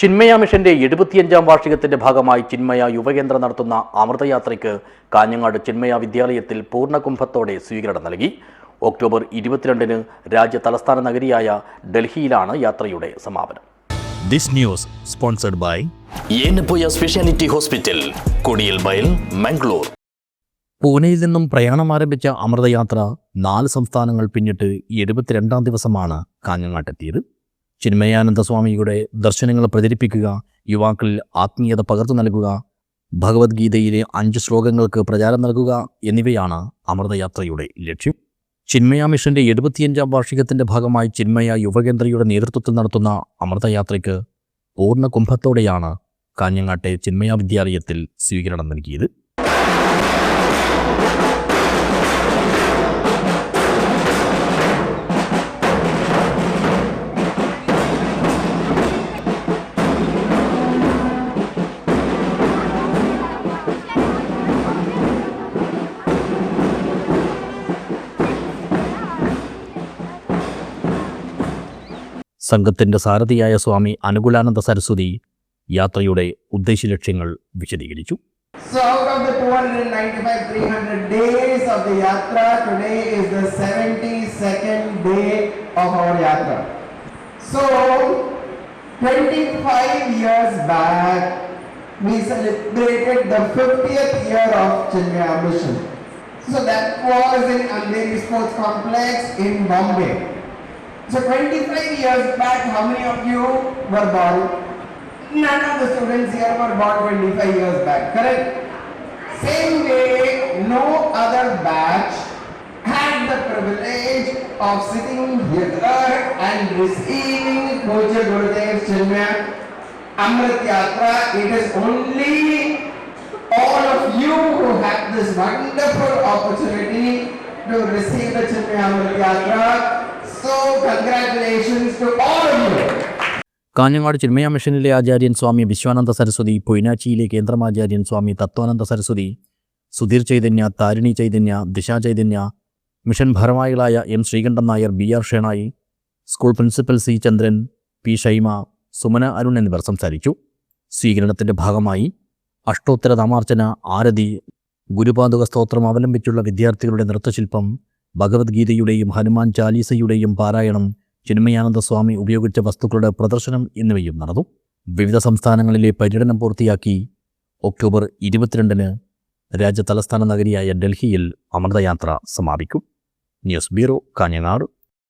ചിന്മയ മിഷന്റെ 75-ാം വാർഷികത്തിന്റെ ഭാഗമായി ചിന്മയ യുവകേന്ദ്രം നടത്തുന്ന അമൃതയാത്രയ്ക്ക് കാഞ്ഞങ്ങാട് ചിന്മയ വിദ്യാലയത്തിൽ പൂർണ്ണകുംഭത്തോടെ സ്വീകരണം നൽകി. ഒക്ടോബർ 22-ന് രാജ്യ തലസ്ഥാന നഗരിയായ ഡൽഹിയിലാണ് യാത്രയുടെ സമാപനം. This news sponsored by Yenepoya specialty hospital, Kodialbail, Mangalore. പൂനെയിൽ നിന്നും പ്രയാണം ആരംഭിച്ച അമൃതയാത്ര 4 സംസ്ഥാനങ്ങൾ പിന്നിട്ട് 72-ാം ദിവസമാണ് കാഞ്ഞങ്ങാട്ടെത്തിയത്. ചിന്മയാനന്ദ സ്വാമിയുടെ ദർശനങ്ങൾ പ്രചരിപ്പിക്കുക, യുവാക്കളിൽ ആത്മീയത പകർന്നു നൽകുക, ഭഗവത്ഗീതയിലെ 5 ശ്ലോകങ്ങൾക്ക് പ്രചാരം നൽകുക എന്നിവയാണ് അമൃതയാത്രയുടെ ലക്ഷ്യം. ചിന്മയ മിഷന്റെ 75-ാം വാർഷികത്തിന്റെ ഭാഗമായി ചിന്മയ യുവകേന്ദ്രയുടെ നേതൃത്വത്തിൽ നടത്തുന്ന അമൃതയാത്രയ്ക്ക് പൂർണ്ണ കുംഭത്തോടെയാണ് കാഞ്ഞങ്ങാട്ടെ ചിന്മയ വിദ്യാലയത്തിൽ സ്വീകരണം നൽകിയത്. സംഘത്തിന്റെ സാരഥിയായ സ്വാമി അനുകൂലാനന്ദ സരസ്വതി യാത്രയുടെ ഉദ്ദേശലക്ഷ്യങ്ങൾ വിശദീകരിച്ചു. So out of the 295-300 days of the yatra, today is the 72nd day of our yatra. So 25 years back we celebrated the 50th year of Chinmaya Mission. So that was in Andheri Sports Complex in Bombay. So 25 years back, how many of you were born? None of the students here were born 25 years back, correct? Same way, no other batch had the privilege of sitting here and receiving Pujya Gurudev Chinmaya Amrit Yatra. It is only all of you who had this wonderful opportunity to receive the Chinmaya Amrit Yatra. So congratulations to all of you. Kanhangad Chinmaya മിഷനിലെ ആചാര്യൻ സ്വാമി വിശ്വാനന്ദ സരസ്വതി, പൊയ്നാച്ചിയിലെ കേന്ദ്രമാചാര്യൻ Swami Tatwananda Saraswati, Sudheer Chaitanya, Tharini Chaitanya, Disha Chaitanya, mission ഭാരവാഹികളായ M Sreekantan Nair, BR Shenoy, school principal C Chandran, P Shaima, Sumana Arun എന്നിവർ സംസാരിച്ചു. സ്വീകരണത്തിന്റെ ഭാഗമായി അഷ്ടോത്തര നാമാർച്ചന, ആരതി, ഗുരുപാദുക സ്തോത്രം അവലംബിച്ചുള്ള വിദ്യാർത്ഥികളുടെ നൃത്തശില്പം, ഭഗവത്ഗീതയുടെയും ഹനുമാൻ ചാലീസയുടെയും പാരായണം, ചിന്മയാനന്ദ സ്വാമി ഉപയോഗിച്ച വസ്തുക്കളുടെ പ്രദർശനം എന്നിവയും നടന്നു. വിവിധ സംസ്ഥാനങ്ങളിലെ പര്യടനം പൂർത്തിയാക്കി ഒക്ടോബർ 22-ന് രാജ്യ തലസ്ഥാന നഗരിയായ ഡൽഹിയിൽ അമൃതയാത്ര സമാപിക്കും. News bureau, Kanhangad.